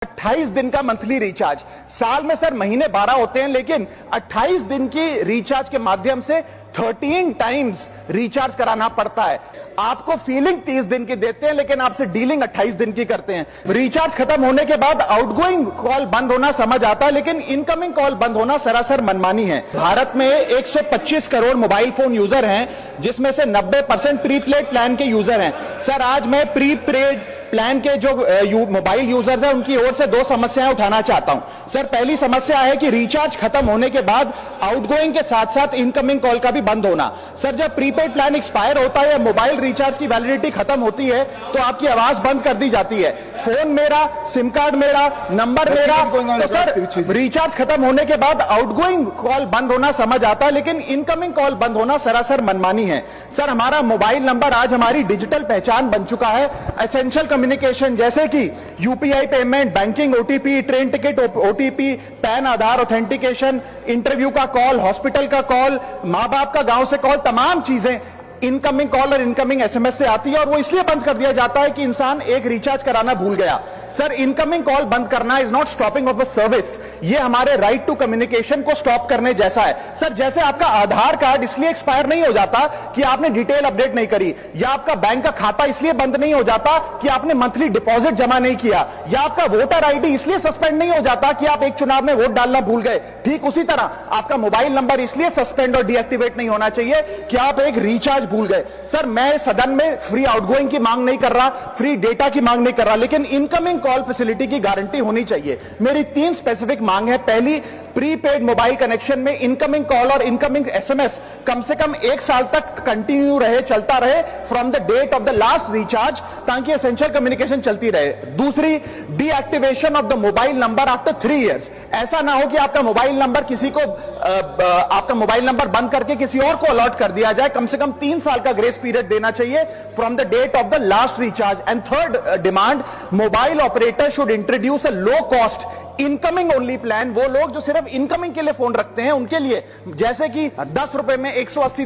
28 दिन का monthly recharge. साल में सर महीने 12 होते हैं, लेकिन 28 दिन की रिचार्ज के माध्यम से 13 टाइम्स रिचार्ज कराना पड़ता है। आपको फीलिंग 30 दिन की देते हैं, लेकिन आपसे डीलिंग 28 दिन की करते हैं। रिचार्ज खत्म होने के बाद आउटगोइंग कॉल बंद होना समझ आता है, लेकिन इनकमिंग कॉल बंद होना सरासर मनमानी है। भारत में 125 करोड़ मोबाइल फोन यूजर हैं, जिसमें से 90% प्रीपेड प्लान के यूजर हैं। सर आज मैं प्रीपेड प्लान के जो मोबाइल यूजर्स हैं उनकी ओर से दो समस्याएं उठाना चाहता हूं। सर पहली समस्या है कि रिचार्ज खत्म होने के बाद आउटगोइंग के साथ साथ इनकमिंग कॉल का भी बंद होना। सर जब प्रीपेड प्लान एक्सपायर होता है या मोबाइल रिचार्ज की वैलिडिटी खत्म होती है तो आपकी आवाज बंद कर दी जाती है। फोन मेरा, सिम कार्ड मेरा, नंबर मेरा, तो सर रिचार्ज खत्म होने के बाद आउटगोइंग कॉल बंद होना समझ आता है, लेकिन इनकमिंग कॉल बंद होना सरासर मनमानी है। सर हमारा मोबाइल नंबर आज हमारी डिजिटल पहचान बन चुका है। एसेंशियल कम्युनिकेशन जैसे कि UPI payment, banking, OTP, train ticket OTP, PAN Aadhaar authentication, interview का कॉल, हॉस्पिटल का कॉल, मां बाप का गांव से कॉल, तमाम चीजें इनकमिंग कॉल और इनकमिंग एसएमएस से आती है, और वो इसलिए बंद कर दिया जाता है कि इंसान एक रिचार्ज कराना भूल गया। सर इनकमिंग कॉल बंद करना is not stopping of a service, ये हमारे राइट टू कम्युनिकेशन को स्टॉप करने जैसा है। सर जैसे आपका आधार कार्ड इसलिए एक्सपायर नहीं हो जाता कि आपने डिटेल अपडेट नहीं करी, या आपका बैंक का खाता इसलिए बंद नहीं हो जाता कि आपने मंथली डिपॉजिट जमा नहीं किया, या आपका वोटर आईडी इसलिए सस्पेंड नहीं हो जाता कि आप एक चुनाव में वोट डालना भूल गए। ठीक उसी तरह आपका मोबाइल नंबर इसलिए सस्पेंड और डीएक्टिवेट नहीं होना चाहिए कि आप एक रिचार्ज भूल गए। सर मैं सदन में फ्री आउटगोइंग की मांग नहीं कर रहा, फ्री डेटा की मांग नहीं कर रहा, लेकिन इनकमिंग कॉल फैसिलिटी की गारंटी होनी चाहिए। मेरी 3 स्पेसिफिक मांग है। पहली, प्रीपेड मोबाइल कनेक्शन में इनकमिंग कॉल और इनकमिंग एसएमएस कम से कम 1 साल तक कंटिन्यू रहे, चलता रहे from the date of the last recharge, ताकि एसेंशियल कम्युनिकेशन चलती रहे। दूसरी, deactivation of the mobile number after 3 years. ऐसा ना हो कि आपका मोबाइल नंबर किसी को आपका मोबाइल नंबर बंद करके किसी और को अलॉट कर दिया जाए। कम से कम 3 साल का ग्रेस पीरियड देना चाहिए from the date of the last recharge. And third demand, mobile operator should introduce a low cost incoming only plan. वो लोग जो सिर्फ इनकमिंग के लिए फोन रखते हैं उनके लिए, जैसे कि 10 रुपए में 180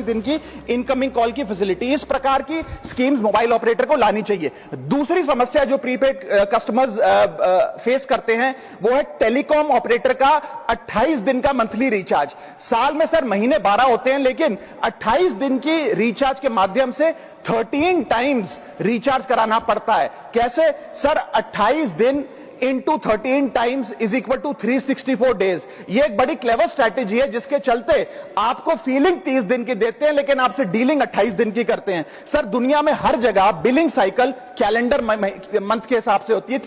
दिन की इनकमिंग कॉल की फैसिलिटी, इस प्रकार की स्कीम्स मोबाइल ऑपरेटर को लानी चाहिए। दूसरी समस्या जो प्रीपेड कस्टमर्स फेस करते हैं वो है टेलीकॉम ऑपरेटर का 28 दिन का मंथली रिचार्ज। साल में सर महीने 12 होते हैं, लेकिन 28 दिन की रिचार्ज के माध्यम से 13 टाइम्स रिचार्ज कराना पड़ता है। कैसे सर? 28 दिन into 13 times is equal to 364 days. ये एक बड़ी क्लेवर स्ट्रैटेजी है, जिसके चलते आपको फीलिंग 30 दिन की देते हैं, लेकिन आपसे डीलिंग 28 दिन की करते हैं। सर दुनिया में हर जगह बिलिंग साइकिल कैलेंडर मंथ के हिसाब से होती है।